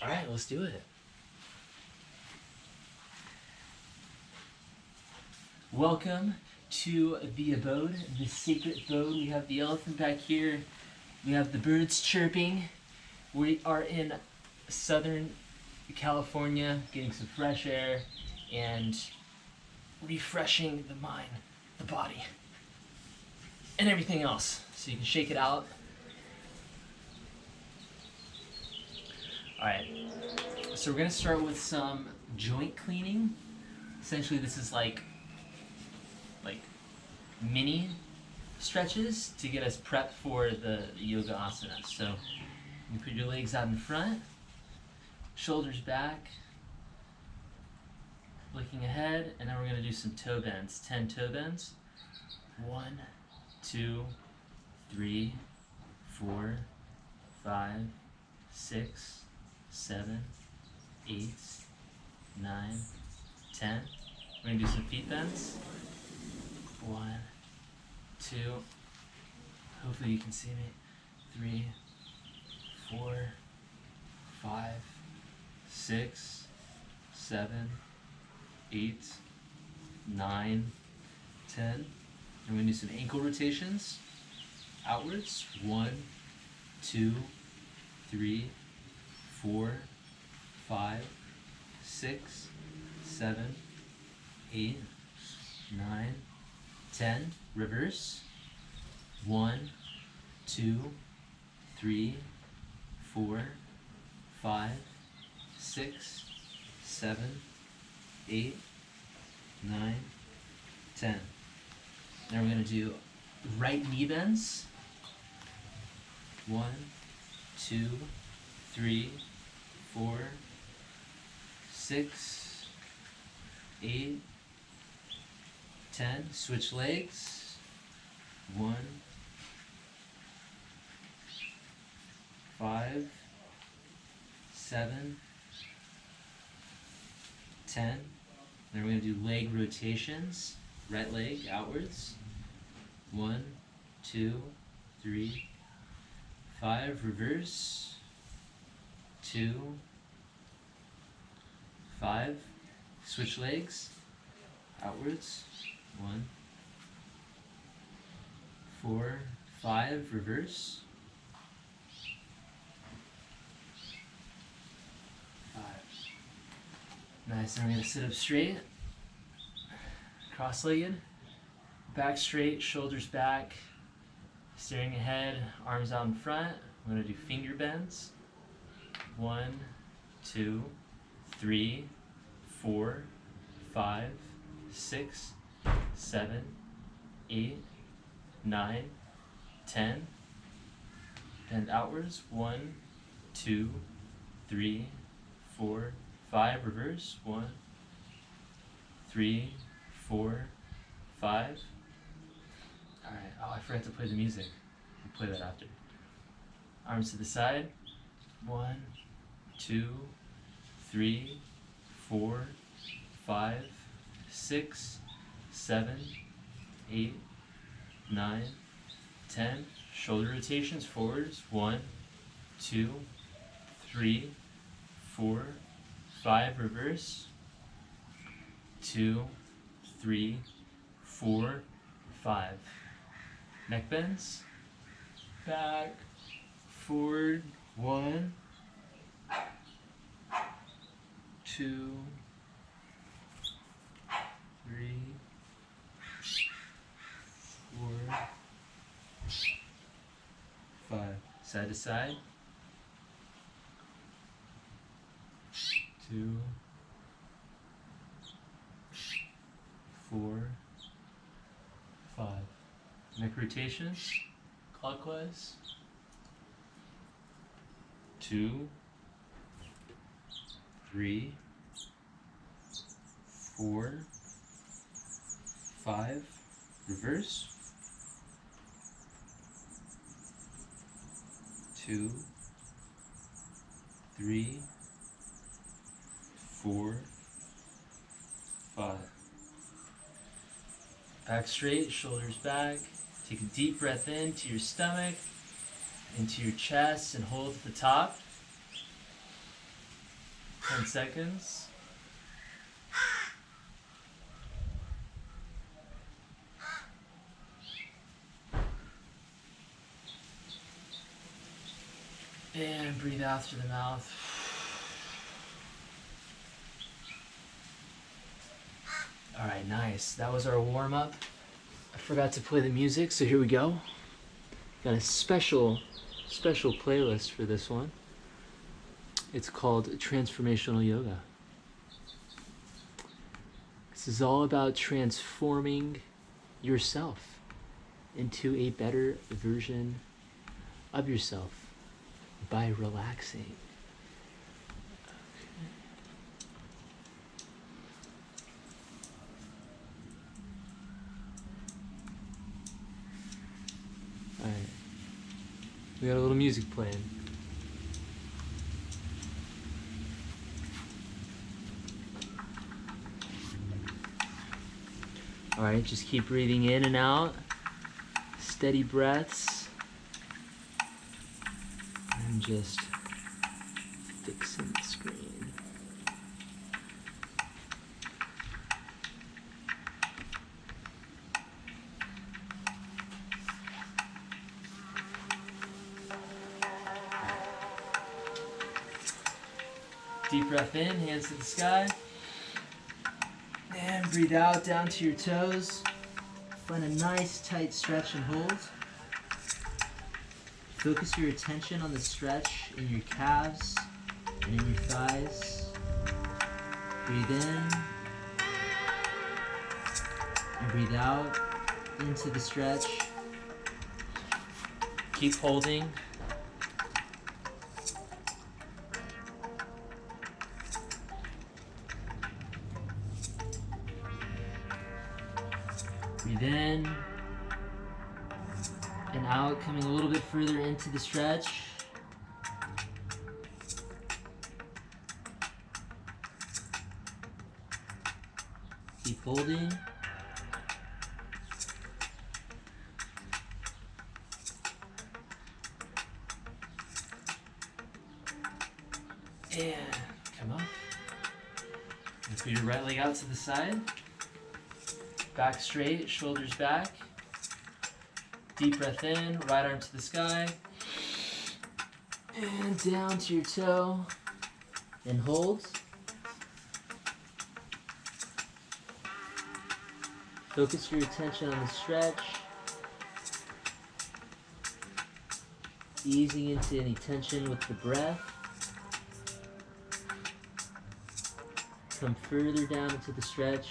All right, let's do it. Welcome to the abode, the sacred abode. We have the elephant back here. We have the birds chirping. We are in Southern California, getting some fresh air and refreshing the mind, the body, and everything else. So you can shake it out. All right. So we're gonna start with some joint cleaning. Essentially, this is like mini stretches to get us prepped for the yoga asana. So you put your legs out in front, shoulders back, looking ahead, and then we're gonna do some toe bends, 10 toe bends. 1, 2, 3, 4, 5, 6, 7, 8, 9, 10. We're gonna do some feet bends. 1, 2, hopefully you can see me. 3, 4, 5, 6, 7, 8, 9, 10. And we're gonna do some ankle rotations outwards. 1, 2, 3, 4, 5, 6, 7, 8, 9, 10. Reverse. 1, 2, 3, 4, 5, 6, 7, 8, 9, 10. Now we're going to do right knee bends. 1, 2, 3, 4, 6, 8, 10. Switch legs. 1, 5, 7, 10. Then we're going to do leg rotations. Right leg outwards. 1, 2, 3, 5. Reverse. 2, 5. Switch legs outwards. 1, 4, 5. Reverse. 5. Nice. Then we're going to sit up straight, cross-legged, back straight, shoulders back, staring ahead, arms out in front. I'm going to do finger bends. 1, 2, 3, 4, 5, 6, 7, 8, 9, 10. Bend outwards. 1, 2, 3, 4, 5. Reverse. 1, 3, 4, 5. Alright. Oh, I forgot to play the music. We'll play that after. Arms to the side. 1, 2, 3, 4, 5, 6, 7, 8, 9, 10. Shoulder rotations forwards. 1, 2, 3, 4, 5. Reverse. 2, 3, 4, 5. Neck bends. Back, forward. 1, 2, 3, 4, 5. Side to side. 2, 4, 5. Neck rotations, clockwise. 2, 3, 4, 5. Reverse. 2, 3, 4, 5. Back straight, shoulders back. Take a deep breath into your stomach, into your chest, and hold at the top. 10 seconds. And breathe out through the mouth. All right, nice. That was our warm-up. I forgot to play the music, so here we go. Got a special playlist for this one. It's called Transformational Yoga. This is all about transforming yourself into a better version of yourself by relaxing. Alright, we got a little music playing. Alright, just keep breathing in and out, steady breaths, and just fixing the screen. Deep breath in, hands to the sky. And breathe out down to your toes. Find a nice tight stretch and hold. Focus your attention on the stretch in your calves and in your thighs. Breathe in and breathe out into the stretch. Keep holding. Breathe in and out, coming a little bit further into the stretch. Keep holding. And come up. And put your right leg out to the side. Back straight, shoulders back. Deep breath in, right arm to the sky. And down to your toe. And hold. Focus your attention on the stretch. Easing into any tension with the breath. Come further down into the stretch.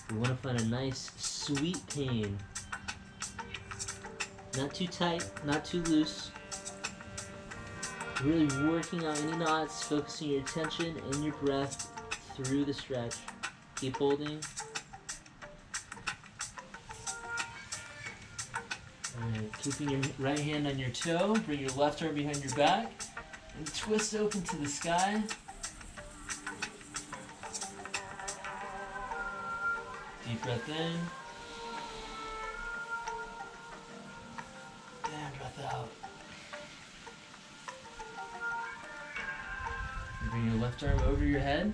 We want to find a nice sweet pain. Not too tight, not too loose. Really working out any knots, focusing your attention and your breath through the stretch. Keep holding. Alright, keeping your right hand on your toe, bring your left arm behind your back, and twist open to the sky. Deep breath in. And breath out. And bring your left arm over your head.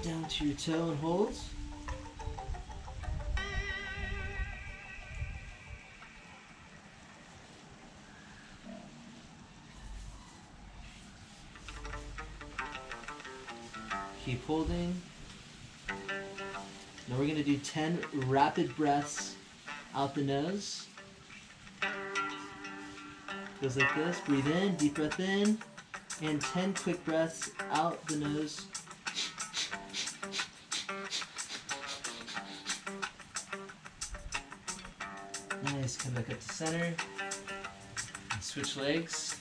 Down to your toe and hold. Keep holding. Now we're going to do 10 rapid breaths out the nose. Goes like this. Breathe in, deep breath in, and 10 quick breaths out the nose. Nice. Come back up to center. And switch legs.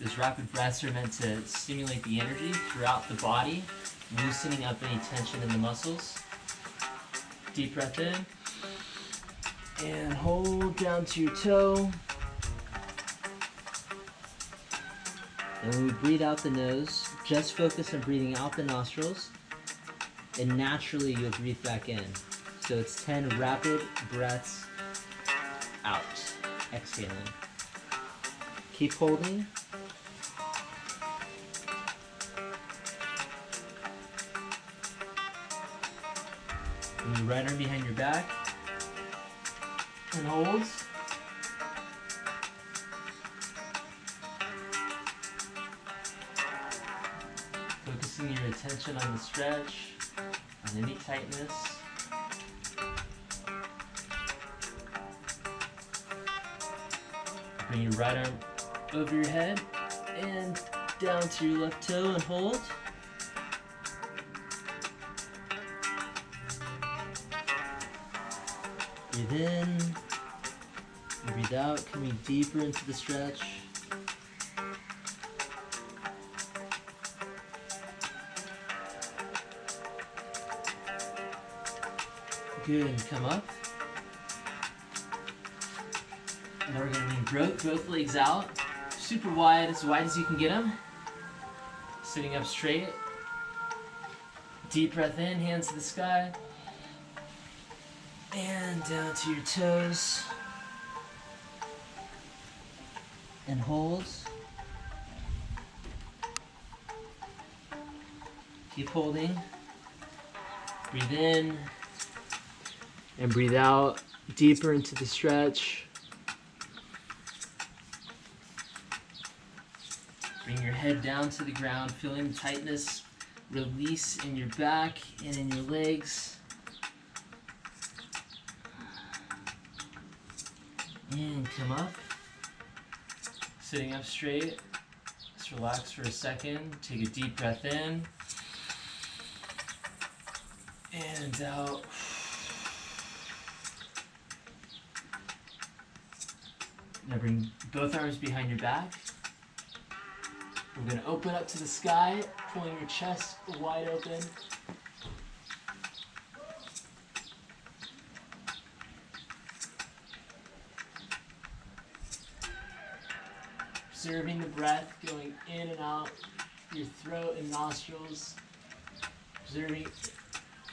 These rapid breaths are meant to stimulate the energy throughout the body, loosening up any tension in the muscles. Deep breath in. And hold down to your toe. And when we breathe out the nose, just focus on breathing out the nostrils, and naturally you'll breathe back in. So it's 10 rapid breaths out, exhaling. Keep holding. And your right arm behind your back. And holds. Focusing your attention on the stretch, on any tightness. Bring your right arm over your head and down to your left toe and hold. Breathe in and breathe out, coming deeper into the stretch. Good, and come up. Now we're going to bring both legs out, super wide as you can get them. Sitting up straight. Deep breath in, hands to the sky. And down to your toes. And hold. Keep holding. Breathe in. And breathe out deeper into the stretch. Bring your head down to the ground, feeling the tightness release in your back and in your legs. And come up. Sitting up straight. Just relax for a second. Take a deep breath in. And out. Now bring both arms behind your back. We're going to open up to the sky, pulling your chest wide open. Observing the breath going in and out your throat and nostrils. Observing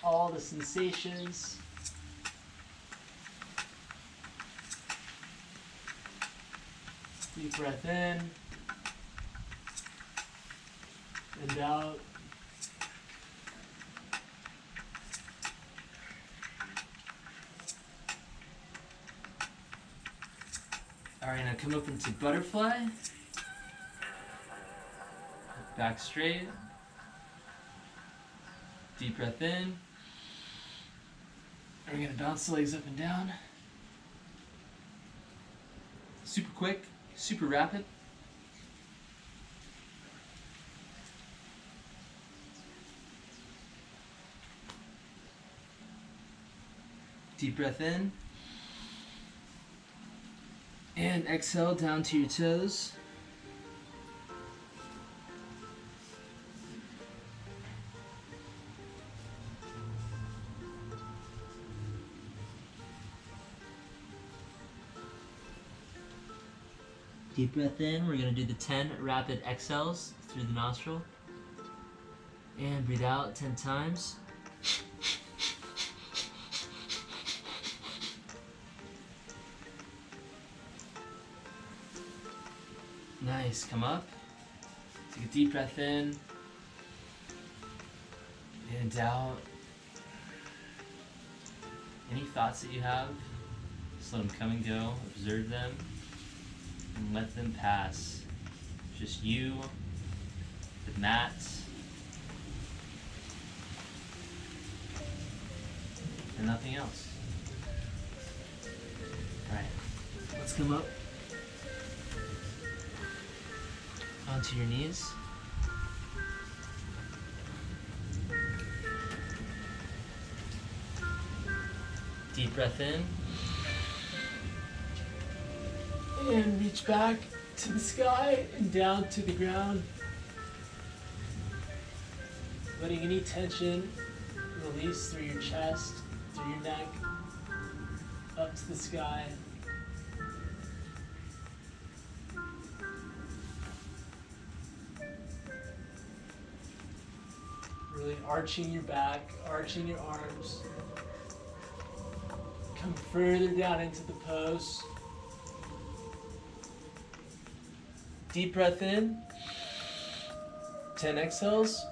all the sensations. Deep breath in and out. All right, now come up into butterfly. Back straight. Deep breath in. And we're gonna bounce the legs up and down. Super quick. Super rapid. Deep breath in. And exhale down to your toes. Deep breath in. We're going to do the 10 rapid exhales through the nostril. And breathe out 10 times. Nice. Come up. Take a deep breath in. And out. Any thoughts that you have, just let them come and go. Observe them. And let them pass. Just you, the mat, and nothing else. Alright, let's come up onto your knees. Deep breath in. And reach back to the sky and down to the ground. Letting any tension release through your chest, through your neck, up to the sky. Really arching your back, arching your arms. Come further down into the pose. Deep breath in. 10 exhales.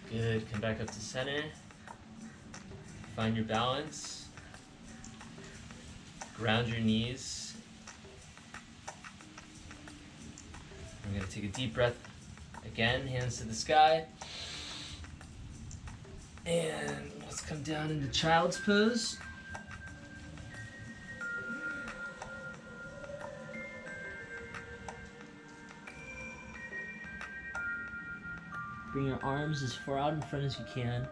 Good. Come back up to center. Find your balance. Ground your knees. I'm going to take a deep breath again, hands to the sky. And let's come down into child's pose. Bring your arms as far out in front as you can.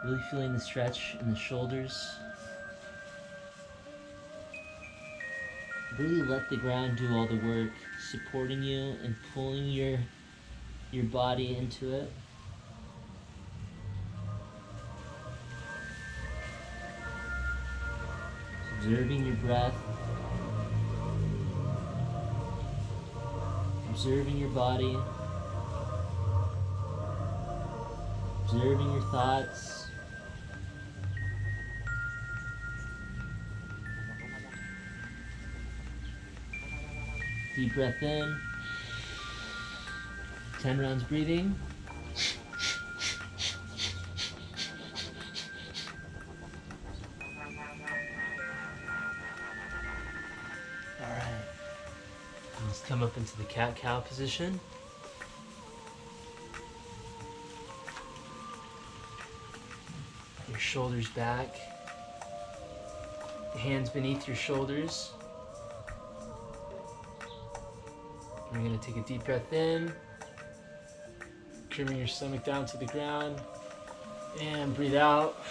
Really feeling the stretch in the shoulders. Really let the ground do all the work, supporting you and pulling your body into it. Observing your breath. Observing your body. Observing your thoughts. Deep breath in. 10 rounds breathing. Alright. Let's come up into the cat-cow position. Your shoulders back. Hands beneath your shoulders. You're going to take a deep breath in, bring your stomach down to the ground, and breathe out.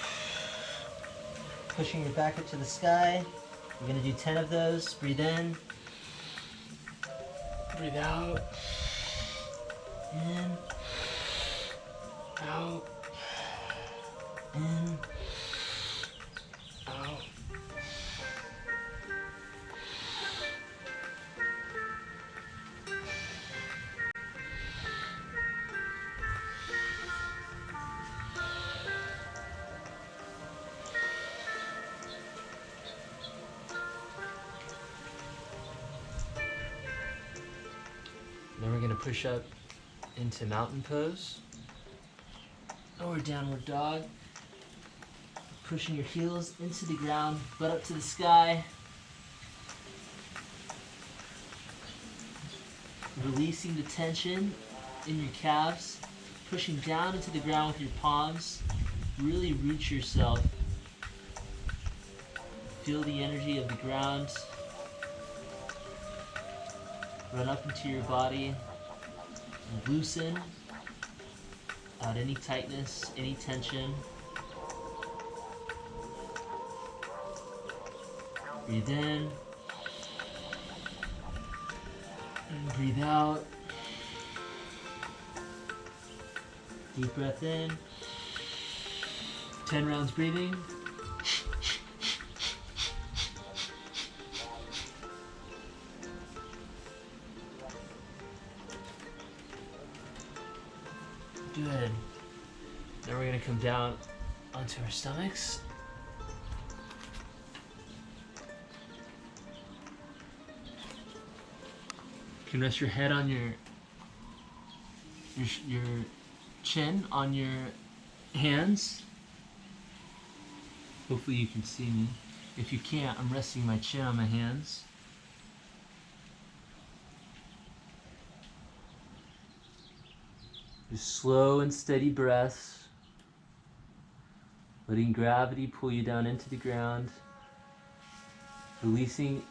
Pushing your back up to the sky. We're going to do 10 of those. Breathe in, breathe out, in, out, in, out. Then we're going to push up into mountain pose or downward dog. Pushing your heels into the ground, butt up to the sky. Releasing the tension in your calves. Pushing down into the ground with your palms. Really root yourself. Feel the energy of the ground. Run up into your body, loosen out any tightness, any tension. Breathe in, and breathe out. Deep breath in, 10 rounds breathing. Good. Now we're going to come down onto our stomachs. You can rest your head on your chin on your hands. Hopefully you can see me. If you can't, I'm resting my chin on my hands. Just slow and steady breaths, letting gravity pull you down into the ground, releasing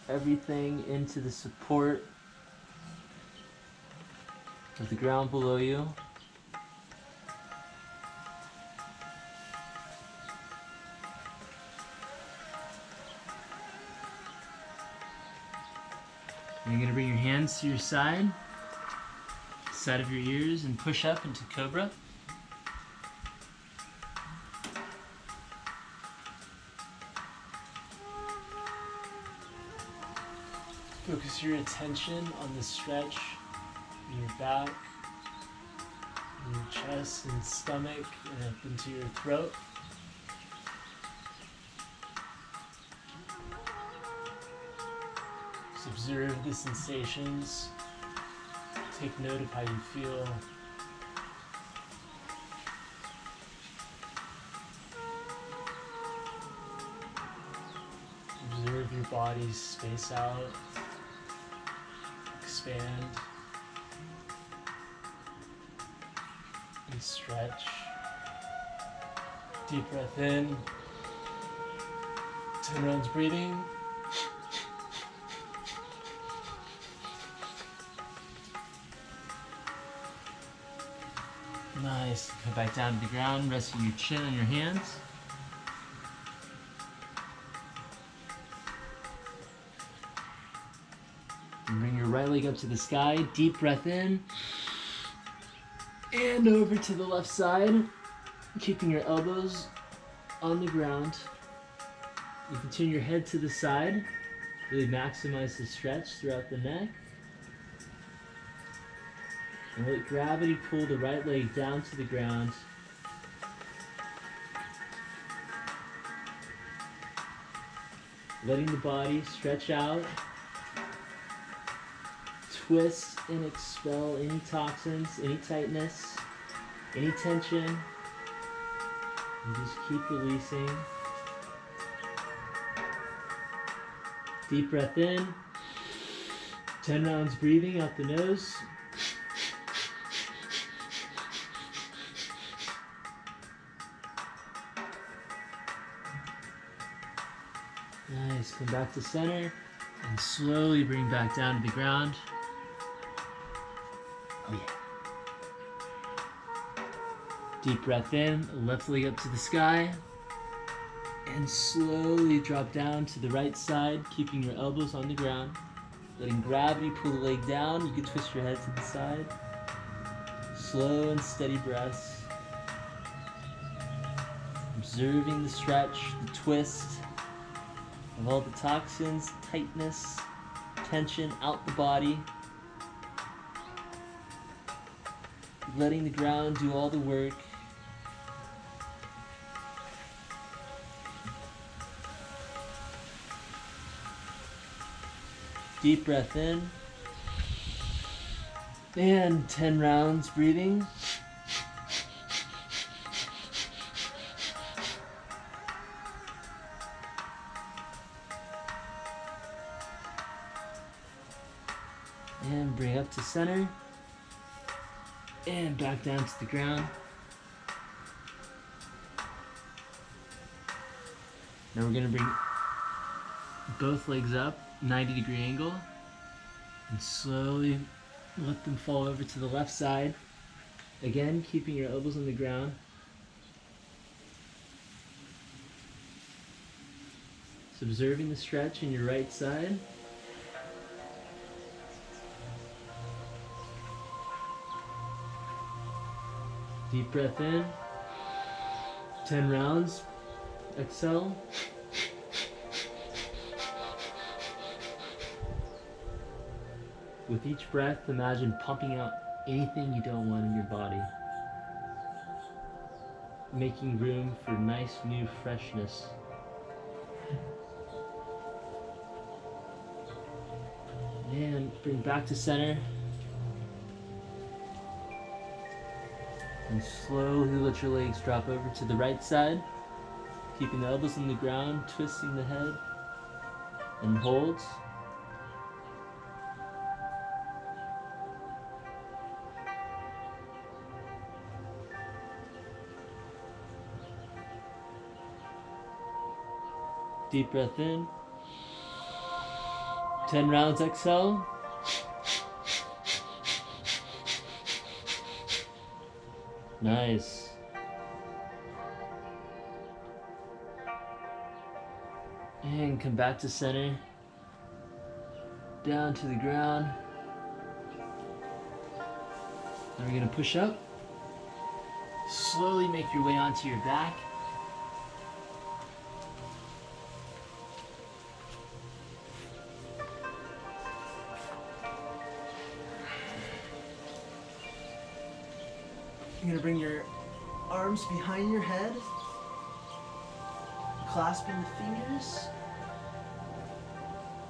everything into the support of the ground below you. And you're going to bring your hands to your side of your ears and push up into cobra. Focus your attention on the stretch in your back, in your chest. chest and stomach and up into your throat. Just observe the sensations. Take note of how you feel. Observe your body space out, expand, and stretch. Deep breath in, 10 rounds breathing. Nice. Come back down to the ground, resting your chin on your hands. And bring your right leg up to the sky. Deep breath in. And over to the left side. Keeping your elbows on the ground. You can turn your head to the side. Really maximize the stretch throughout the neck. And let gravity pull the right leg down to the ground. Letting the body stretch out. Twist and expel any toxins, any tightness, any tension. And just keep releasing. Deep breath in. 10 rounds breathing out the nose. Nice. Come back to center and slowly bring back down to the ground. Oh yeah. Deep breath in, left leg up to the sky. And slowly drop down to the right side, keeping your elbows on the ground. Letting gravity pull the leg down. You can twist your head to the side. Slow and steady breaths. Observing the stretch, the twist of all the toxins, tightness, tension out the body. Letting the ground do all the work. Deep breath in. And 10 rounds breathing. And bring up to center. And back down to the ground. Now we're going to bring both legs up, 90-degree angle, and slowly let them fall over to the left side. Again, keeping your elbows on the ground. So observing the stretch in your right side. Deep breath in. 10 rounds. Exhale. With each breath, imagine pumping out anything you don't want in your body. Making room for nice new freshness. And bring back to center. And slowly let your legs drop over to the right side. Keeping the elbows on the ground, twisting the head. And hold. Deep breath in. 10 rounds exhale. Nice. And come back to center. Down to the ground. Now we're going to push up. Slowly make your way onto your back. You're gonna bring your arms behind your head, clasping the fingers.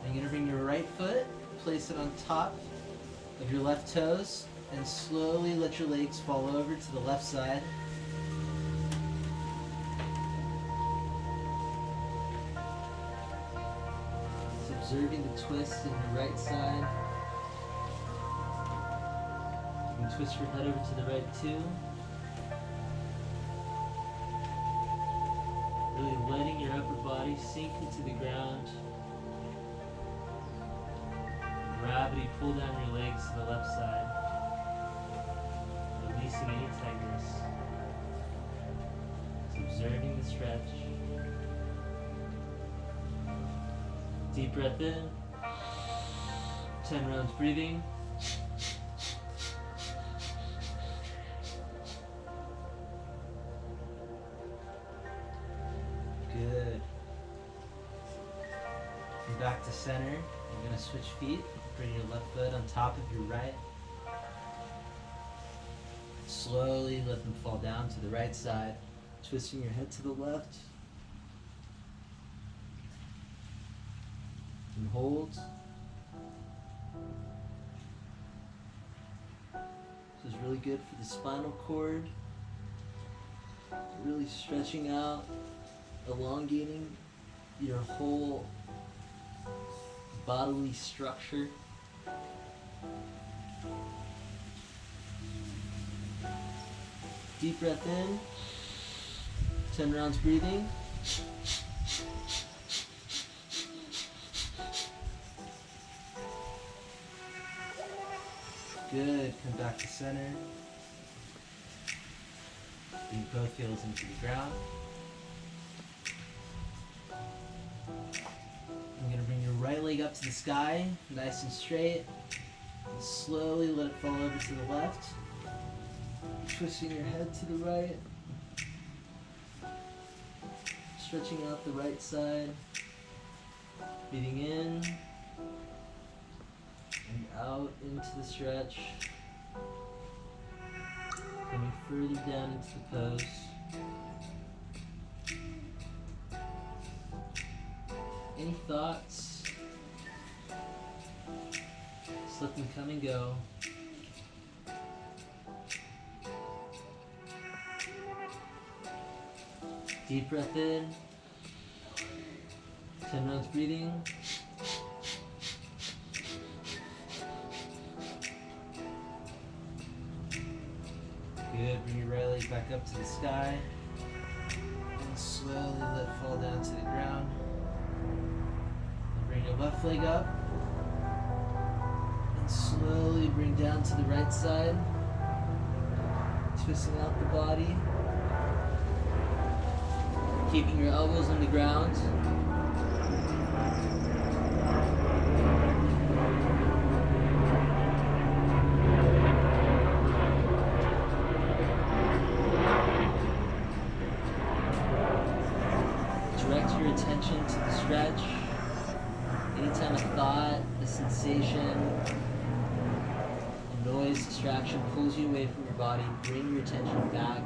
And you're gonna bring your right foot, place it on top of your left toes, and slowly let your legs fall over to the left side. Just observing the twist in your right side. You can twist your head over to the right too. Really letting your upper body sink into the ground. Gravity pull down your legs to the left side, releasing any tightness. Just observing the stretch. Deep breath in. 10 rounds breathing. Good. And back to center. You're going to switch feet. Bring your left foot on top of your right. Slowly let them fall down to the right side. Twisting your head to the left. And hold. This is really good for the spinal cord. Really stretching out, elongating your whole bodily structure. Deep breath in. 10 rounds breathing. Good. Come back to center. Bring both heels into the ground. I'm going to bring your right leg up to the sky, nice and straight. And slowly let it fall over to the left. Twisting your head to the right. Stretching out the right side. Breathing in. And out into the stretch. Coming further down into the pose. Any thoughts? Just let them come and go. Deep breath in. 10 rounds breathing. Good. Bring your right leg back up to the sky. And slowly let it fall down to the ground. And bring your left leg up. And slowly bring down to the right side. Twisting out the body. Keeping your elbows on the ground. Direct your attention to the stretch. Anytime a thought, a sensation, a noise, distraction pulls you away from your body, bring your attention back.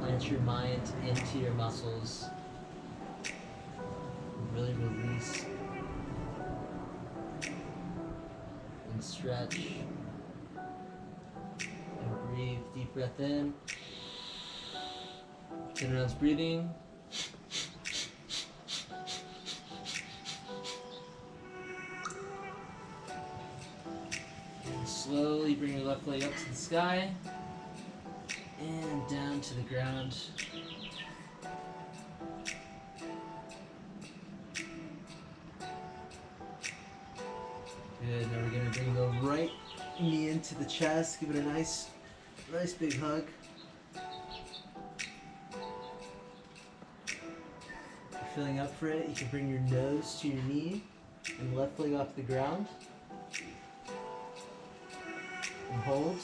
Plant your mind into your muscles. Really release and stretch. And breathe. Deep breath in. 10 rounds breathing. And slowly bring your left leg up to the sky. And down to the ground. Good. Now we're going to bring the right knee into the chest. Give it a nice big hug. If you're feeling up for it, you can bring your nose to your knee and left leg off the ground. And hold.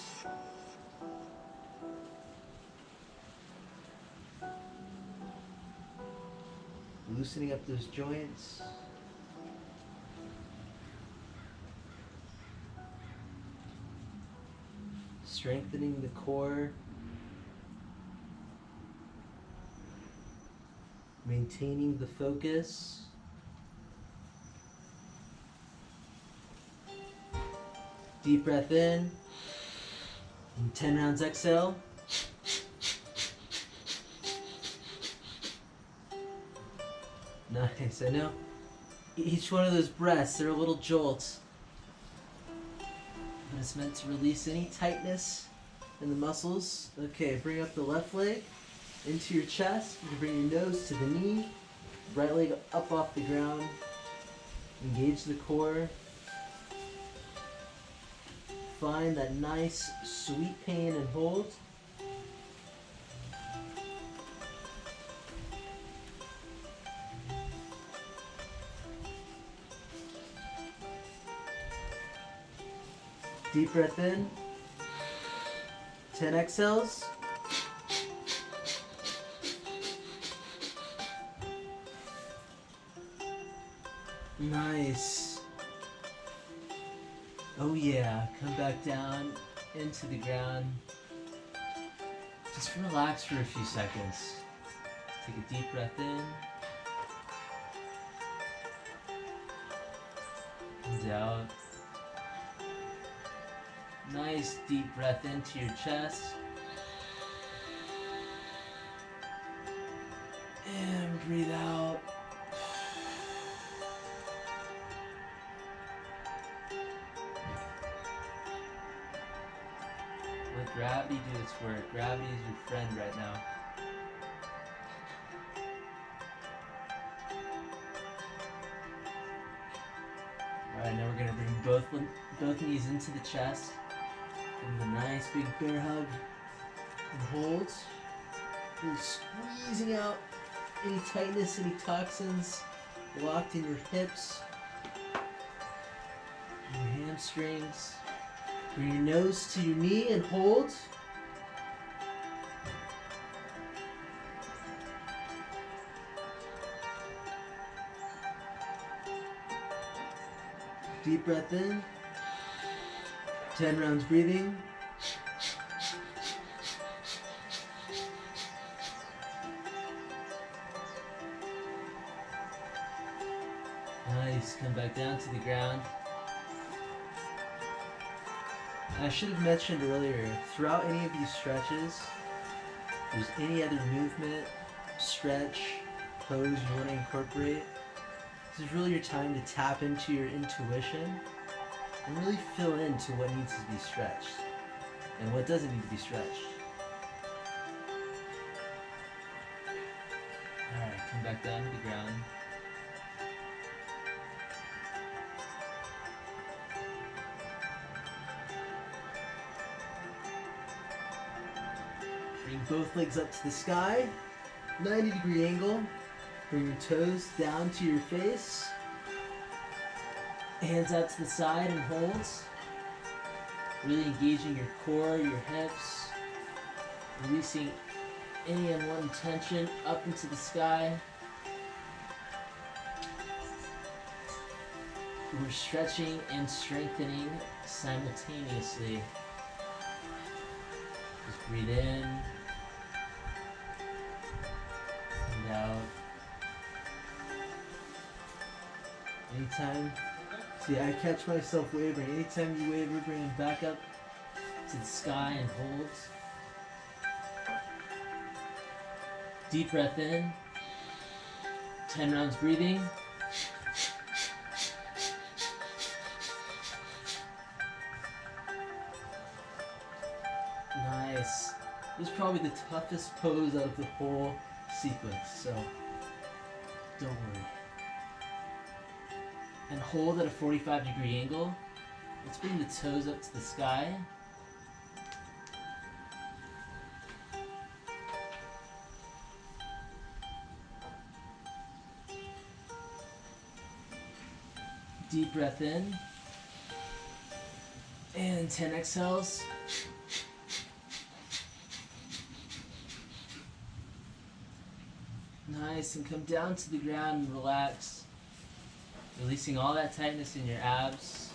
Loosening up those joints. strengthening the core, maintaining the focus. Deep breath in, and 10 rounds exhale. Nice, I know each one of those breaths, they're a little jolt. But it's meant to release any tightness in the muscles. Okay, bring up the left leg into your chest. You can bring your nose to the knee. Right leg up off the ground. Engage the core. Find that nice, sweet pain and hold. Deep breath in. 10 exhales. Nice. Oh yeah, come back down into the ground. Just relax for a few seconds. Take a deep breath in. And out. Nice deep breath into your chest. And breathe out. Let gravity do its work. Gravity is your friend right now. Alright, now we're going to bring both knees into the chest. Give them a nice big bear hug and hold. Really squeezing out any tightness, any toxins locked in your hips, your hamstrings. Bring your nose to your knee and hold. Deep breath in. 10 rounds breathing. Nice. Come back down to the ground. I should have mentioned earlier, throughout any of these stretches, if there's any other movement, stretch, pose you want to incorporate, this is really your time to tap into your intuition and really fill into what needs to be stretched and what doesn't need to be stretched. Alright, come back down to the ground. Bring both legs up to the sky, 90-degree angle. Bring your toes down to your face. Hands out to the side and holds. Really engaging your core, your hips. Releasing any unwanted tension up into the sky. We're stretching and strengthening simultaneously. Just breathe in and out. Anytime, see, I catch myself wavering. Anytime you waver, bring them back up to the sky and hold. Deep breath in. 10 rounds breathing. Nice. This is probably the toughest pose out of the whole sequence, so don't worry. And hold at a 45-degree angle. Let's bring the toes up to the sky. Deep breath in. And 10 exhales. Nice, and come down to the ground and relax. Releasing all that tightness in your abs.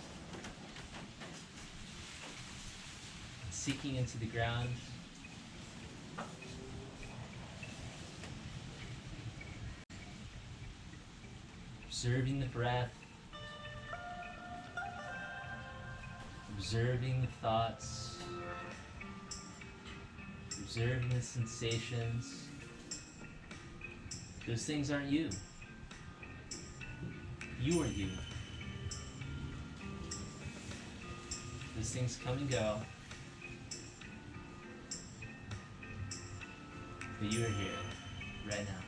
sinking into the ground. Observing the breath. Observing the thoughts. Observing the sensations. Those things aren't you. You are you. Those things come and go. But you are here, right now.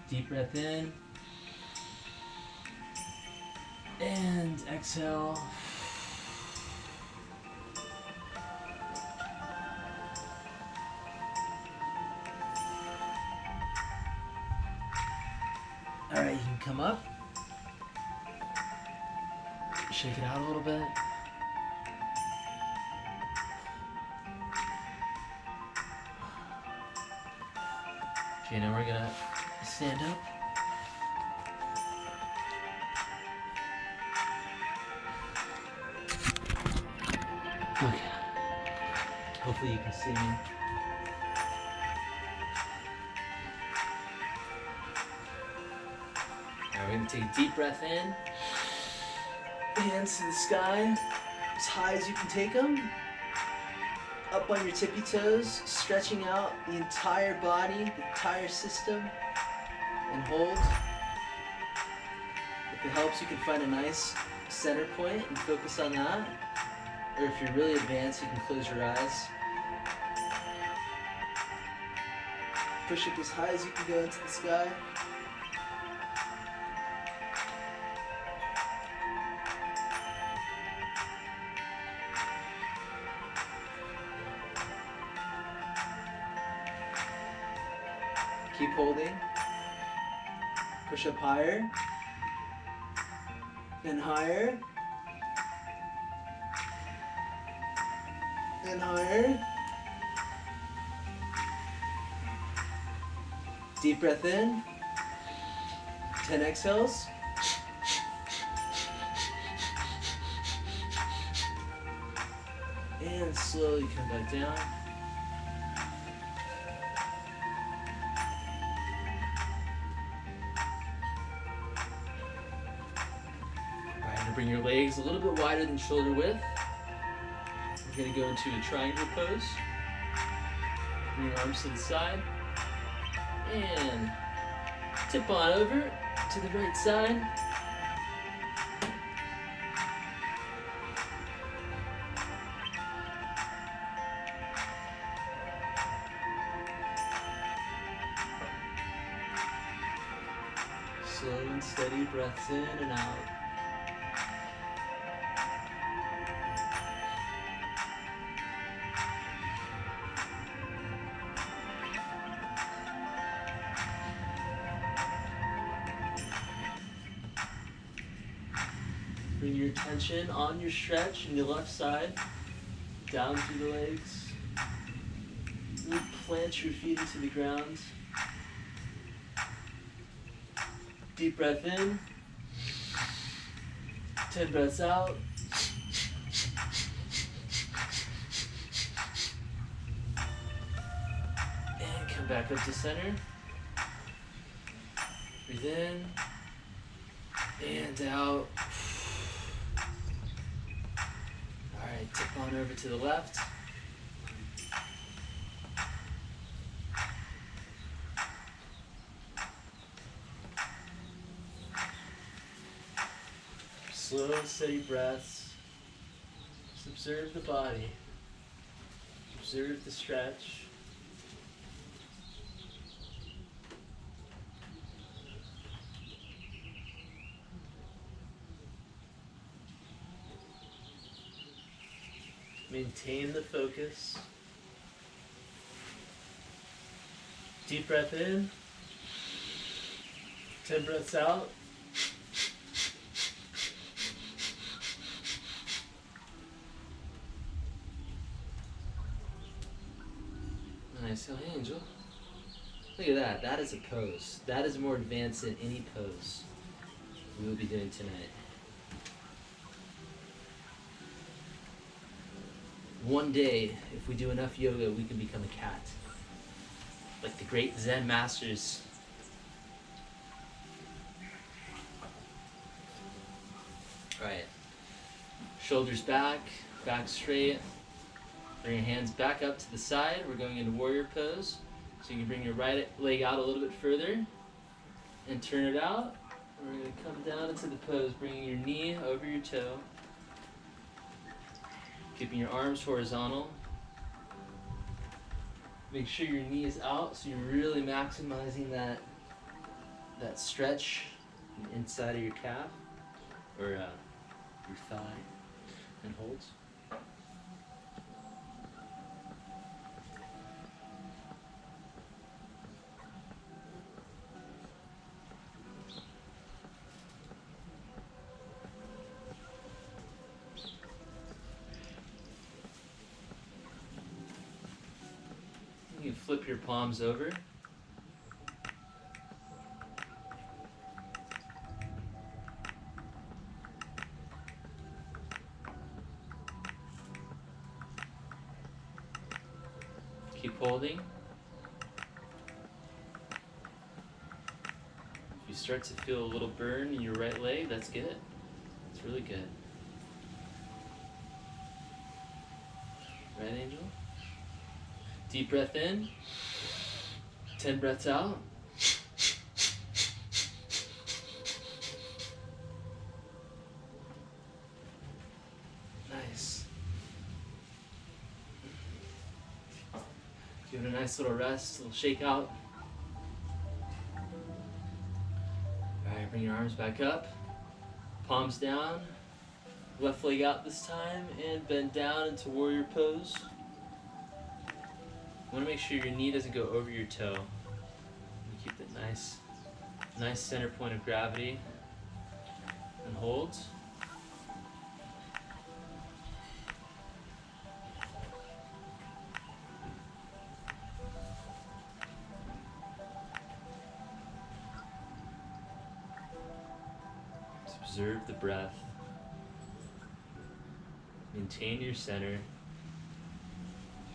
Deep breath in. And exhale. Alright, you can come up. Shake it out a little bit. Okay, now we're gonna stand up. Okay. Hopefully you can see me. Alright, we're gonna take a deep breath in. Hands to the sky, as high as you can take them. Up on your tippy toes, stretching out the entire body, the entire system, and hold. If it helps, you can find a nice center point and focus on that. Or if you're really advanced, you can close your eyes. Push up as high as you can go into the sky. Keep holding. Push up higher. And higher. And higher. Deep breath in. 10 exhales. And slowly come back down. Bring your legs a little bit wider than shoulder width. We're going to go into a triangle pose. Bring your arms to the side. And tip on over to the right side. Slow and steady breaths in and out. Bring your attention on your stretch in your left side, down through the legs. Really plant your feet into the ground. Deep breath in. 10 breaths out. And come back up to center. Breathe in. And out. Alright, tip on over to the left. Slow and steady breaths. Just observe the body. Observe the stretch. Maintain the focus. Deep breath in. 10 breaths out. Nice, oh, hey, Angel. Look at that. That is a pose. That is more advanced than any pose we will be doing tonight. One day, if we do enough yoga, we can become a cat. Like the great Zen masters. Alright. Shoulders back, back straight. Bring your hands back up to the side. We're going into warrior pose. So you can bring your right leg out a little bit further and turn it out. We're going to come down into the pose, bringing your knee over your toe. Keeping your arms horizontal. Make sure your knee is out so you're really maximizing that stretch inside of your calf or your thigh, and holds. You can flip your palms over. Keep holding. If you start to feel a little burn in your right leg, that's good. That's really good. Right, Angel? Deep breath in. 10 breaths out. Nice. Give it a nice little rest, a little shake out. Alright, bring your arms back up. Palms down. Left leg out this time and bend down into warrior pose. You want to make sure your knee doesn't go over your toe. You keep that nice center point of gravity. And hold. Just observe the breath. Maintain your center.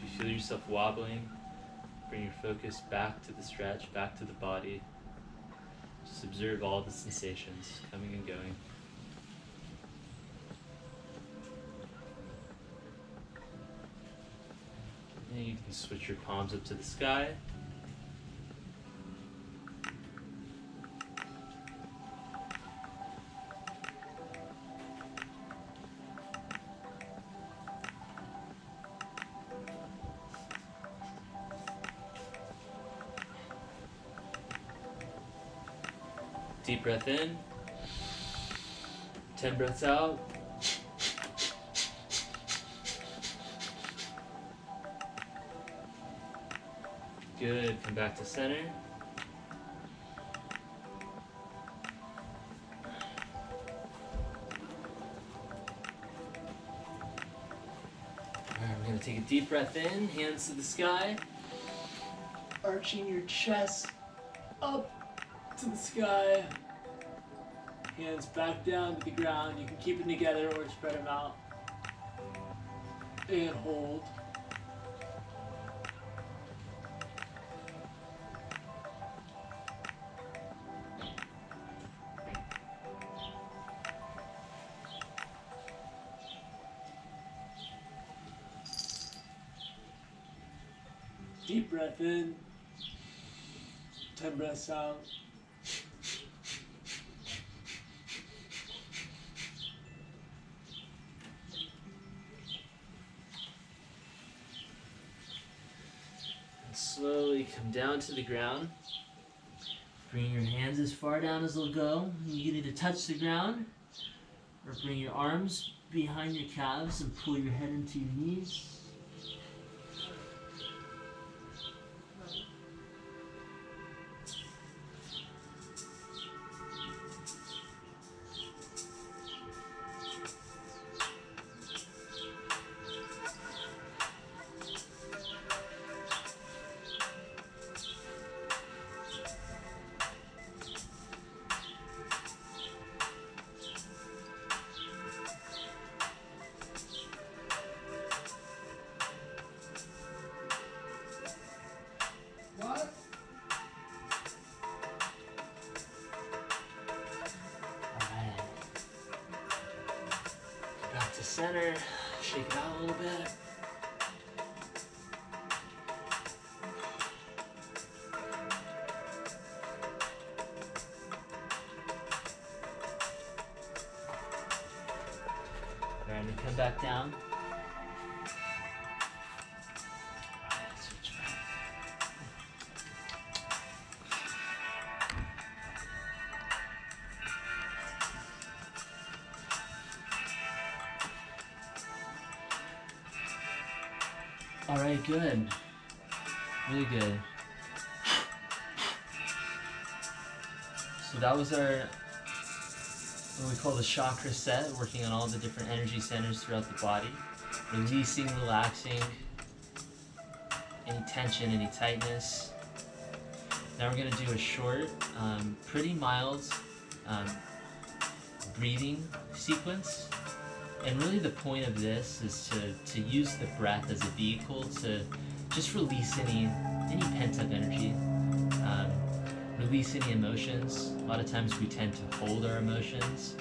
If you feel yourself wobbling, bring your focus back to the stretch, back to the body. Just observe all the sensations coming and going. And you can switch your palms up to the sky. Deep breath in. 10 breaths out. Good. Come back to center. Alright, we're going to take a deep breath in. Hands to the sky. Arching your chest up to the sky. Hands back down to the ground. You can keep them together or spread them out. And hold. Deep breath in. 10 breaths out. Slowly come down to the ground. Bring your hands as far down as they'll go. You can either touch the ground or bring your arms behind your calves and pull your head into your knees. center, shake it out a little bit. Alright, and come back down. Alright, good. Really good. So that was our, what we call the chakra set, working on all the different energy centers throughout the body. Releasing, relaxing any tension, any tightness. Now we're going to do a short, pretty mild breathing sequence. And really the point of this is to use the breath as a vehicle to just release any pent-up energy, release any emotions. A lot of times we tend to hold our emotions,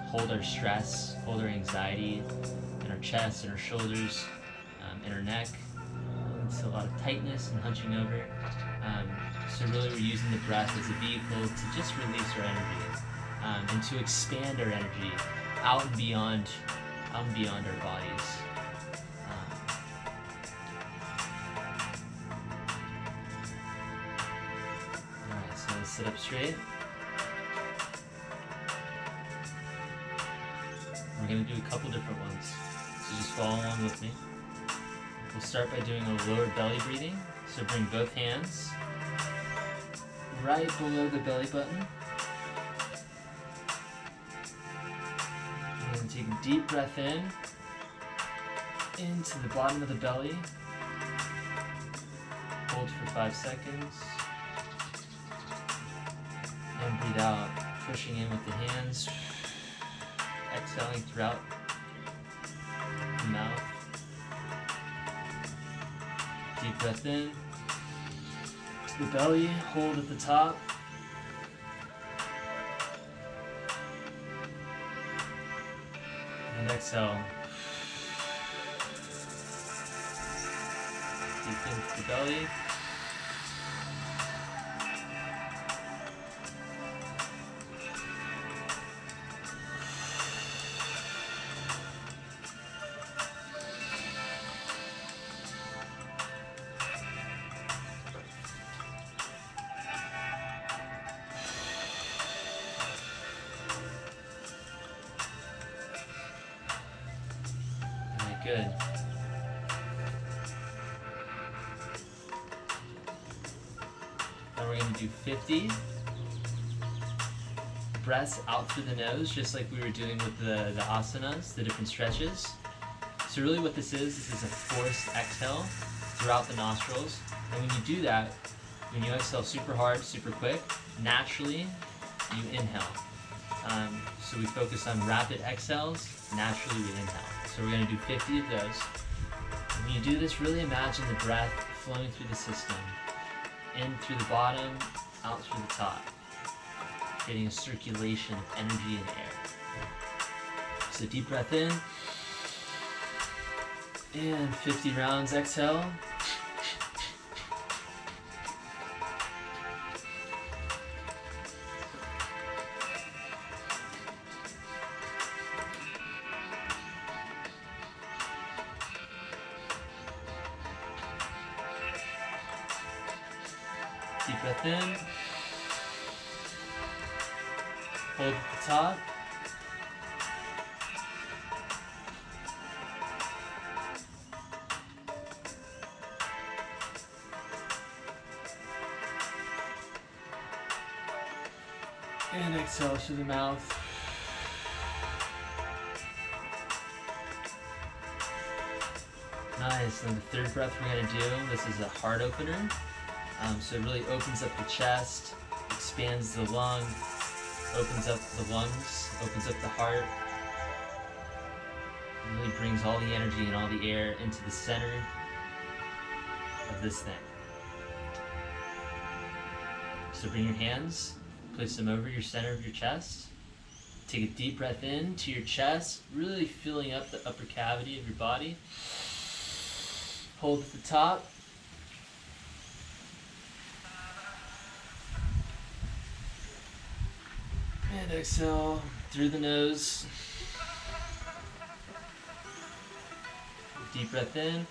hold our stress, hold our anxiety in our chest, in our shoulders, in our neck. It's a lot of tightness and hunching over. So really we're using the breath as a vehicle to just release our energy and to expand our energy out and beyond our bodies. Alright, so let's sit up straight. We're going to do a couple different ones, so just follow along with me. We'll start by doing a lower belly breathing, so bring both hands right below the belly button. And take a deep breath in, into the bottom of the belly. Hold for 5 seconds. And breathe out, pushing in with the hands. Exhaling throughout the mouth. Deep breath in to the belly, hold at the top. And exhale. Deep into the belly. Good. Now we're going to do 50 breaths out through the nose, just like we were doing with the asanas, the different stretches. So really what this is a forced exhale throughout the nostrils. And when you do that, when you exhale super hard, super quick, naturally you inhale. So we focus on rapid exhales, naturally we inhale. So we're going to do 50 of those. And when you do this, really imagine the breath flowing through the system. In through the bottom, out through the top. Creating a circulation of energy and air. So deep breath in. And 50 rounds exhale. Deep breath in. Hold at the top. And exhale through the mouth. Nice. And the third breath we're going to do, this is a heart opener. So it really opens up the chest, expands the lung, opens up the lungs, opens up the heart. It really brings all the energy and all the air into the center of this thing. So bring your hands, place them over your center of your chest. Take a deep breath in to your chest, really filling up the upper cavity of your body. Hold at the top. And exhale through the nose. Deep breath in.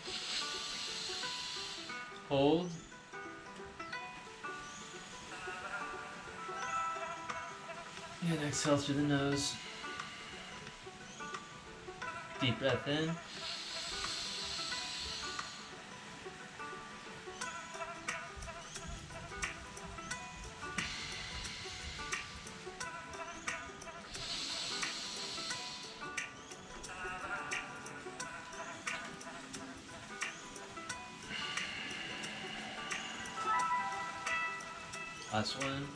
Hold. And exhale through the nose. Deep breath in. Last one.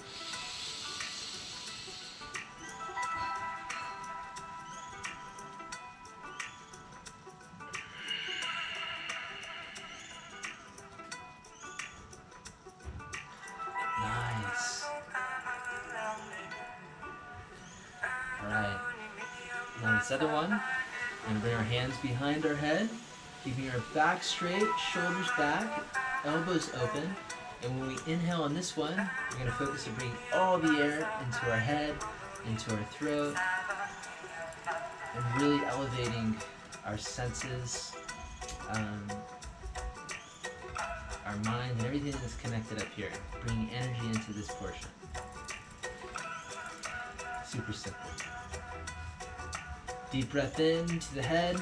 Nice. Alright. Now this other one. We're going to bring our hands behind our head, keeping our back straight, shoulders back, elbows open. And when we inhale on this one, we're going to focus on bringing all the air into our head, into our throat, and really elevating our senses, our mind, and everything that's connected up here. Bringing energy into this portion. Super simple. Deep breath in to the head,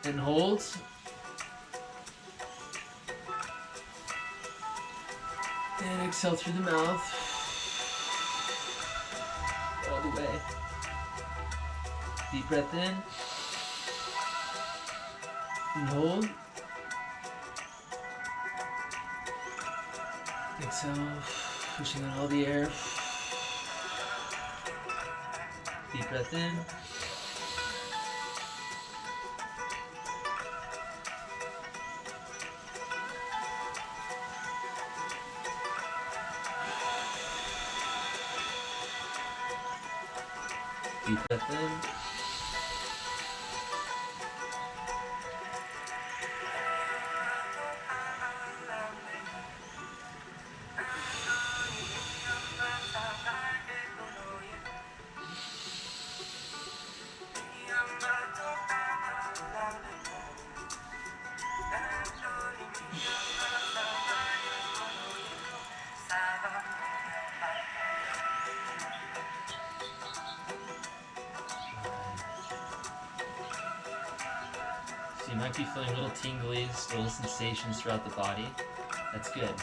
and hold. And exhale through the mouth, all the way. Deep breath in, and hold. Exhale, pushing out all the air. Deep breath in. Deep breath in. So you might be feeling little tinglies, little sensations throughout the body. That's good.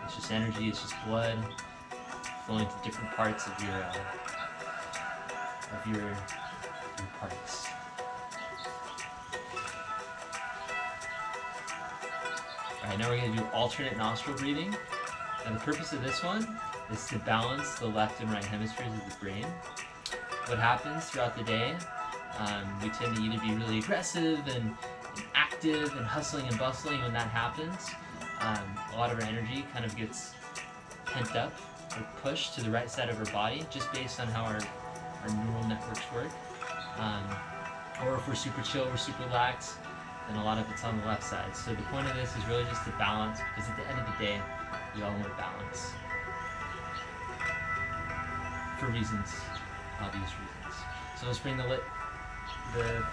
It's just energy, it's just blood flowing to different parts of your parts. Alright, now we're going to do alternate nostril breathing. And the purpose of this one is to balance the left and right hemispheres of the brain. What happens throughout the day, we tend to either be really aggressive and active and hustling and bustling. When that happens, a lot of our energy kind of gets pent up or pushed to the right side of our body just based on how our neural networks work. Or if we're super chill, we're super lax, then a lot of it's on the left side. So the point of this is really just to balance, because at the end of the day, we all want balance. For reasons, obvious reasons. So let's bring the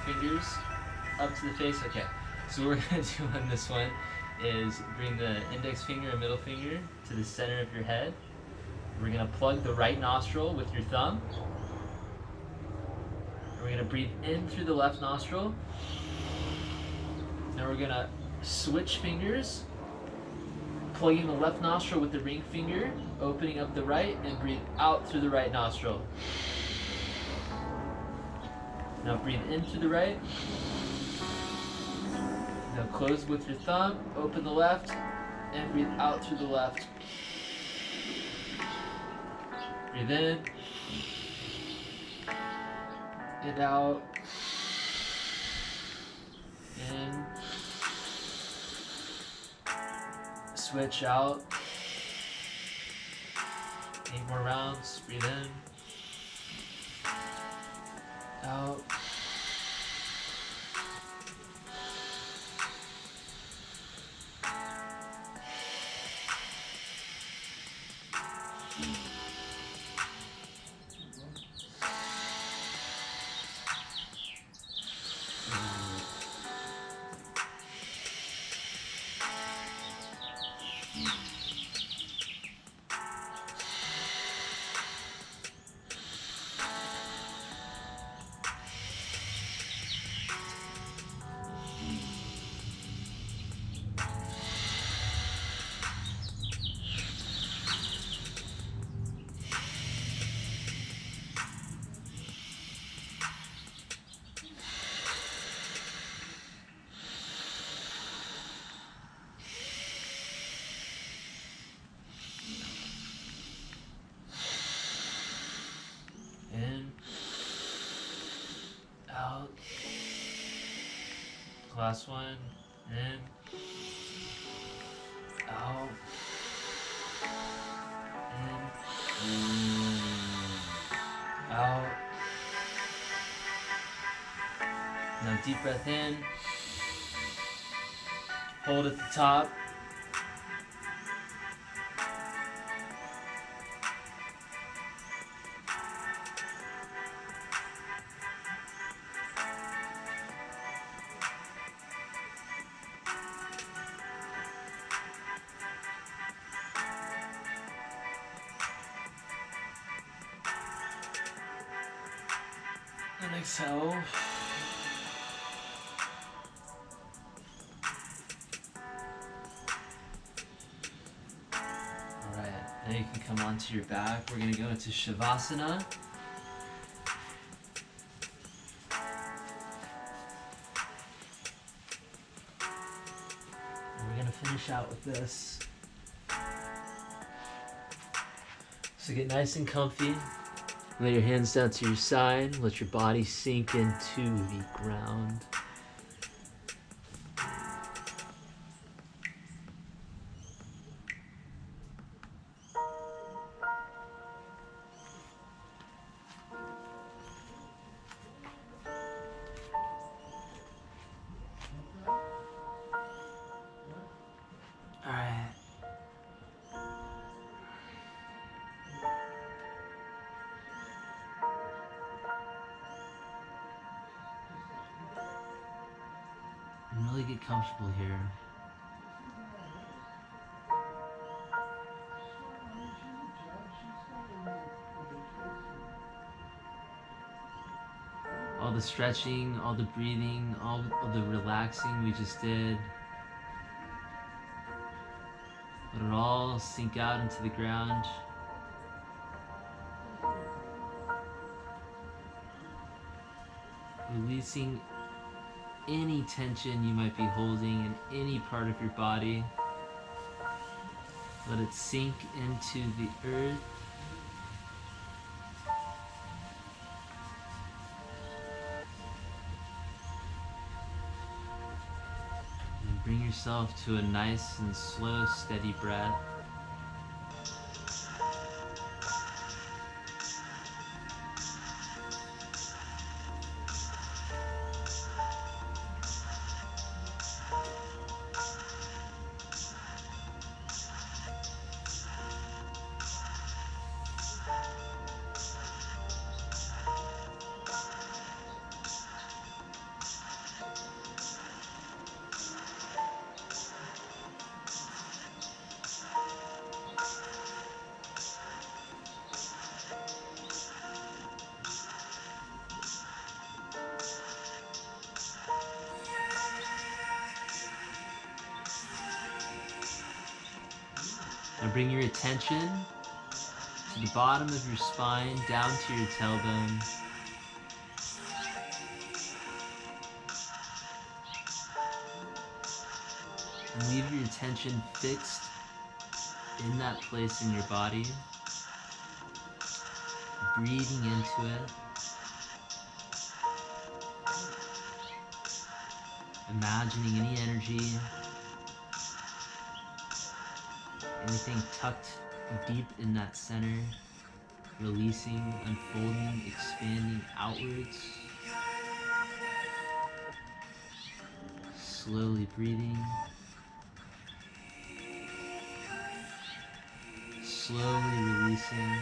fingers up to the face. Okay, so what we're going to do on this one is bring the index finger and middle finger to the center of your head. We're going to plug the right nostril with your thumb. And we're going to breathe in through the left nostril. Now we're going to switch fingers, plugging the left nostril with the ring finger, opening up the right, and breathe out through the right nostril. Now breathe in through the right. Now close with your thumb, open the left, and breathe out through the left. Breathe in, and out, in, switch out, 8 more rounds, breathe in, In, out. Last one. In, out. In, out. Now deep breath in. Hold at the top. And exhale. Alright, now you can come onto your back. We're going to go into Shavasana. And we're going to finish out with this. So get nice and comfy. Lay your hands down to your side. Let your body sink into the ground. Alright. And really get comfortable here. All the stretching, all the breathing, all the relaxing we just did. Let it all sink out into the ground. Releasing any tension you might be holding in any part of your body. Let it sink into the earth. And bring yourself to a nice and slow, steady breath. Now bring your attention to the bottom of your spine, down to your tailbone. And leave your attention fixed in that place in your body. Breathing into it. Imagining any energy, anything tucked deep in that center, releasing, unfolding, expanding outwards. Slowly breathing. Slowly releasing.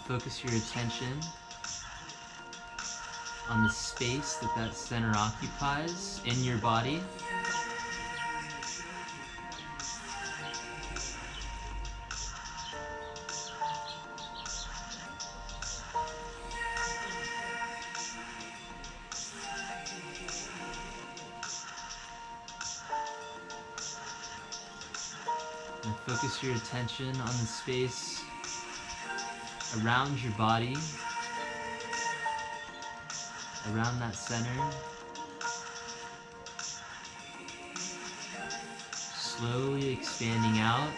Focus your attention on the space that that center occupies in your body. And focus your attention on the space around your body, around that center. Slowly expanding out.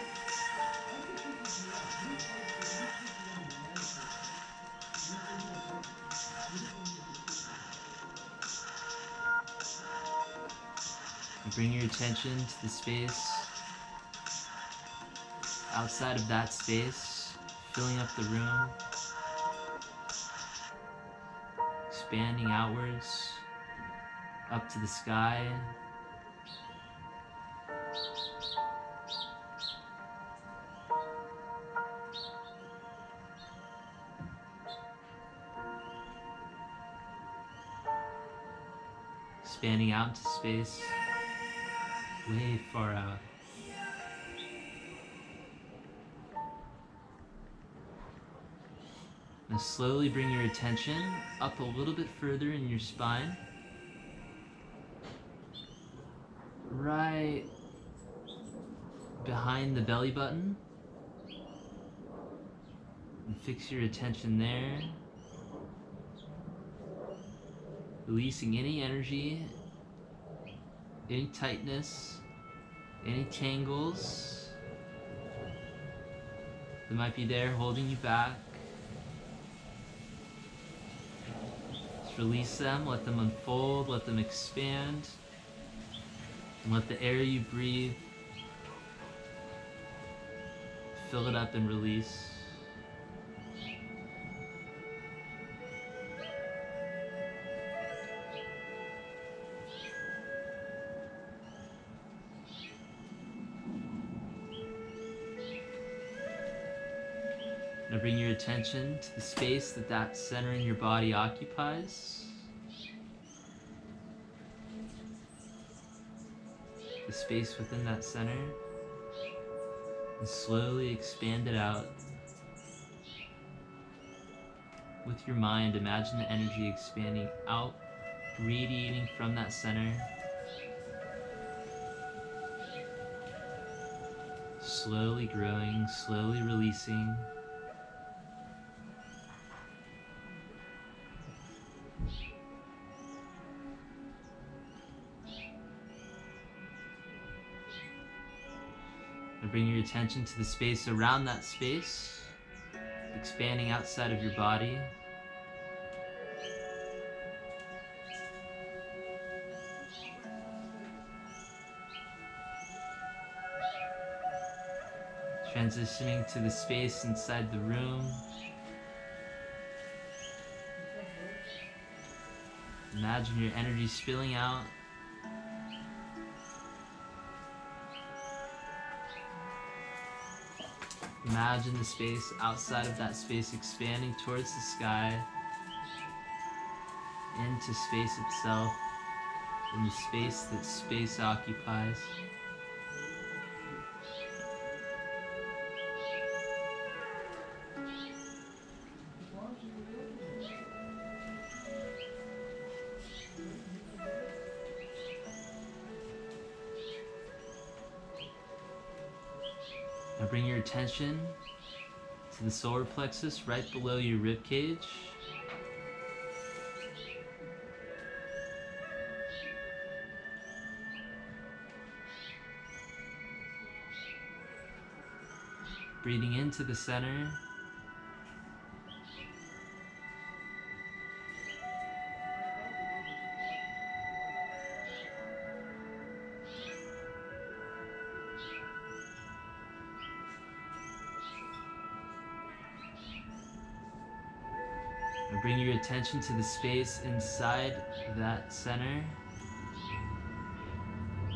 And bring your attention to the space outside of that space, filling up the room, expanding outwards, up to the sky. Expanding out into space, way far out. Now slowly bring your attention up a little bit further in your spine. Right behind the belly button. And fix your attention there. Releasing any energy, any tightness, any tangles that might be there holding you back. Just release them, let them unfold, let them expand, and let the air you breathe fill it up and release. Now bring your attention to the space that that center in your body occupies. The space within that center. And slowly expand it out. With your mind, imagine the energy expanding out, radiating from that center. Slowly growing, slowly releasing. And bring your attention to the space around that space, expanding outside of your body. Transitioning to the space inside the room. Imagine your energy spilling out. Imagine the space outside of that space expanding towards the sky, into space itself, and the space that space occupies. Now bring your attention to the solar plexus right below your rib cage. Breathing into the center. And bring your attention to the space inside that center.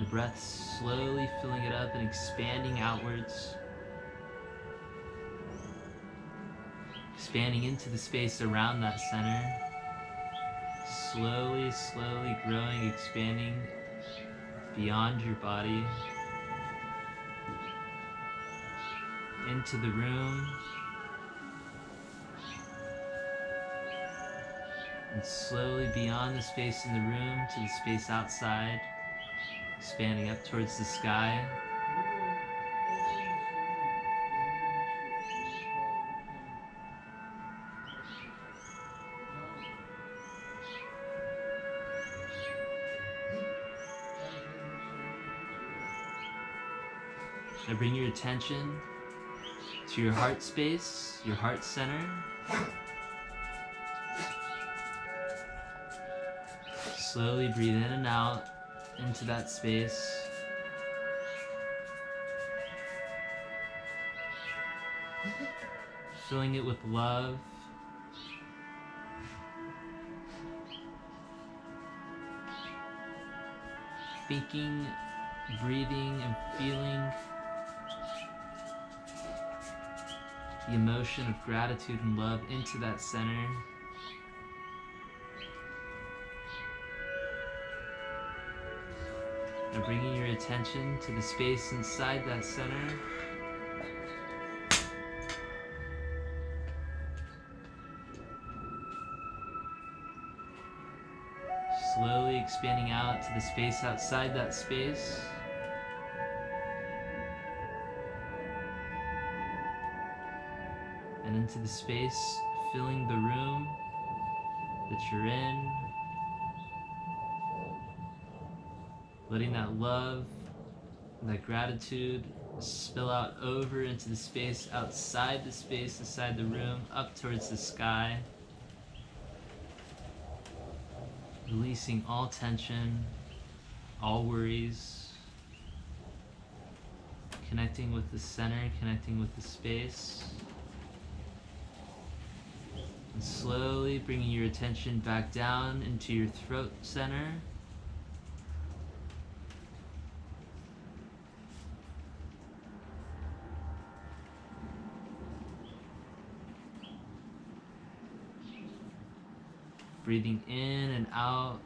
The breath slowly filling it up and expanding outwards. expanding into the space around that center. Slowly, slowly growing, expanding beyond your body, into the room, and slowly beyond the space in the room to the space outside, expanding up towards the sky. Now bring your attention to your heart space, your heart center. Slowly breathe in and out into that space. Filling it with love. Thinking, breathing, and feeling the emotion of gratitude and love into that center. Now bringing your attention to the space inside that center. Slowly expanding out to the space outside that space. And into the space filling the room that you're in. Letting that love and that gratitude spill out over into the space outside the space inside the room, up towards the sky. Releasing all tension, all worries. Connecting with the center, connecting with the space. And slowly bringing your attention back down into your throat center. Breathing in and out.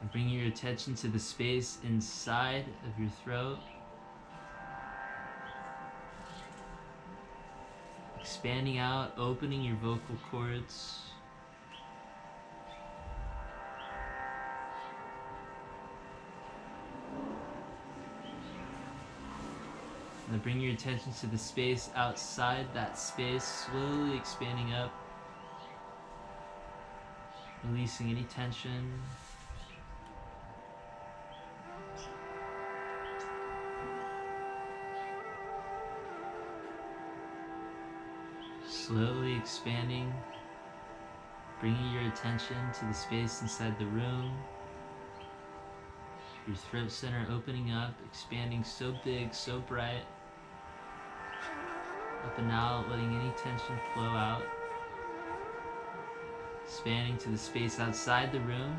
And bringing your attention to the space inside of your throat. Expanding out, opening your vocal cords. Now bring your attention to the space outside that space, slowly expanding up, releasing any tension. Slowly expanding, bringing your attention to the space inside the room. Your throat center opening up, expanding so big, so bright. Up and out, letting any tension flow out. Expanding to the space outside the room,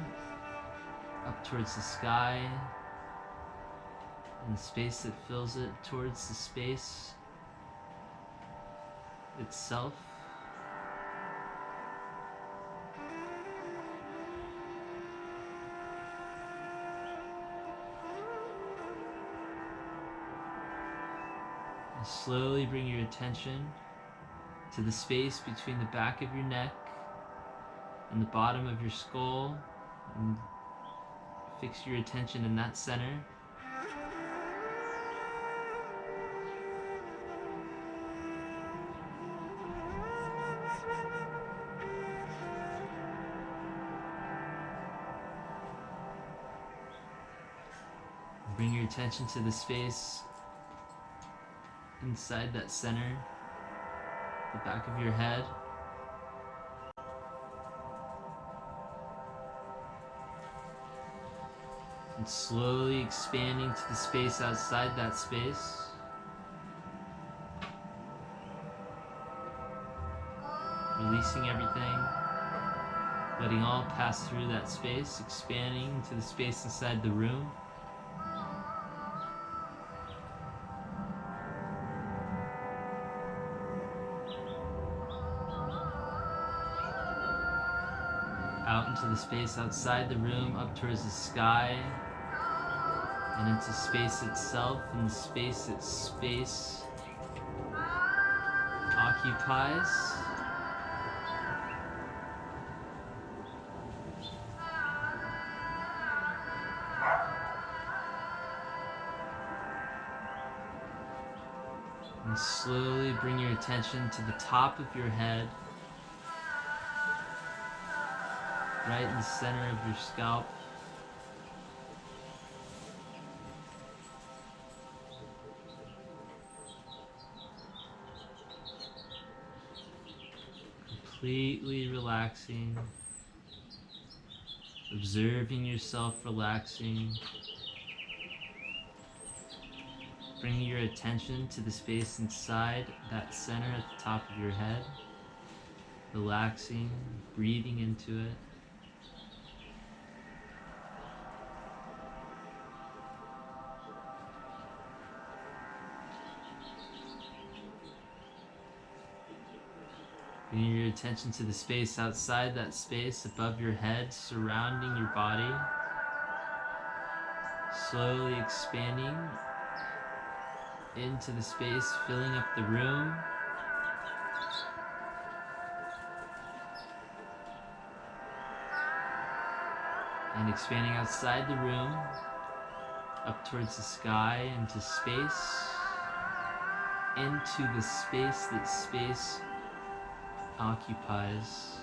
up towards the sky, and the space that fills it towards the space itself. And slowly bring your attention to the space between the back of your neck and the bottom of your skull, and fix your attention in that center. Bring your attention to the space inside that center, the back of your head. And slowly expanding to the space outside that space. Releasing everything. letting all pass through that space, expanding to the space inside the room. Out into the space outside the room, up towards the sky, and into space itself, and the space that space occupies. And slowly bring your attention to the top of your head, right in the center of your scalp. Completely relaxing, observing yourself relaxing. Bring your attention to the space inside that center at the top of your head, relaxing, breathing into it. Bring your attention to the space outside that space, above your head, surrounding your body. Slowly expanding into the space, filling up the room. And expanding outside the room, up towards the sky, into space, into the space that space occupies.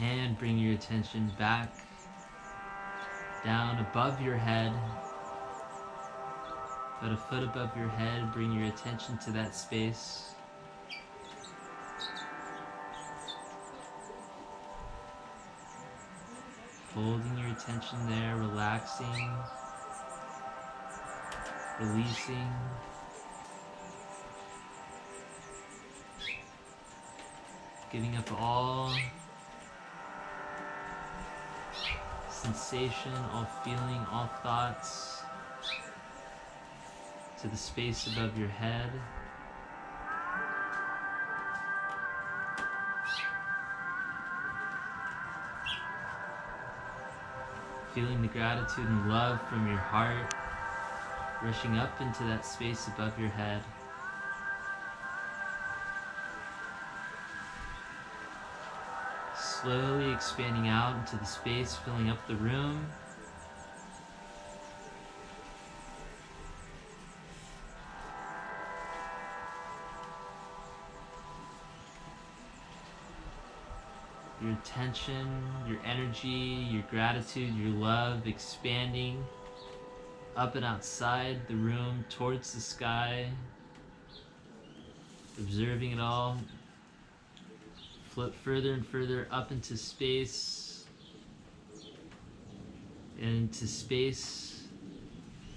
And bring your attention back down above your head, about a foot above your head. Bring your attention to that space. Holding your attention there, relaxing, releasing. Giving up all sensation, all feeling, all thoughts to the space above your head. Feeling the gratitude and love from your heart rushing up into that space above your head. Slowly expanding out into the space, filling up the room. Your attention, your energy, your gratitude, your love expanding up and outside the room towards the sky. Observing it all. Float further and further up into space. And into space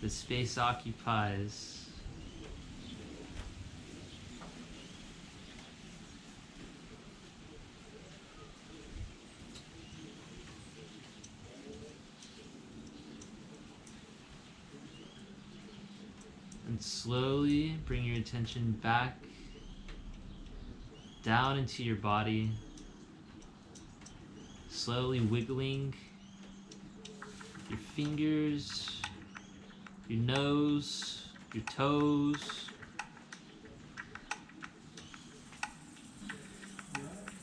the space occupies. And slowly bring your attention back down into your body, slowly wiggling your fingers, your nose, your toes,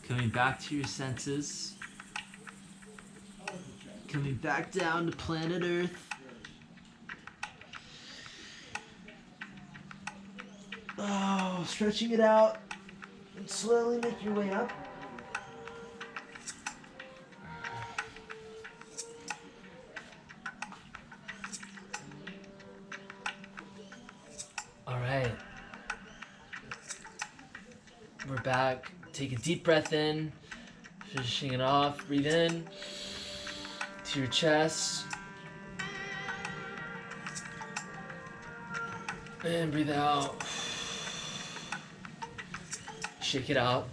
coming back to your senses, coming back down to planet Earth. Oh, stretching it out. And slowly make your way up. All right. We're back. Take a deep breath in. Finishing it off. Breathe in to your chest. And breathe out. Shake it out.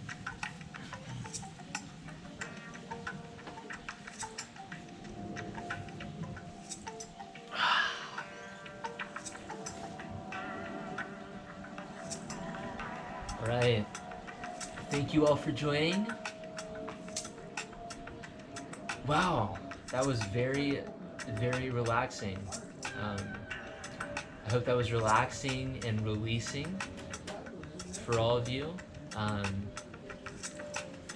All right. Thank you all for joining. Wow, that was very, very relaxing. I hope that was relaxing and releasing for all of you. And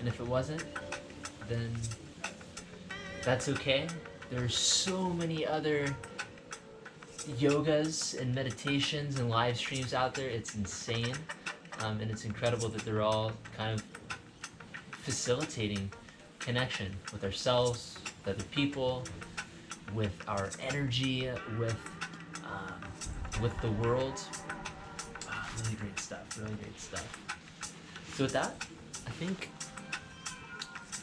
if it wasn't, then that's okay. There's so many other yogas and meditations and live streams out there. It's insane. And it's incredible that they're all kind of facilitating connection with ourselves, with other people, with our energy, with the world. Really great stuff, really great stuff. So with that, I think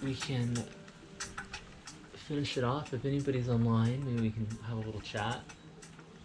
we can finish it off. If anybody's online, maybe we can have a little chat.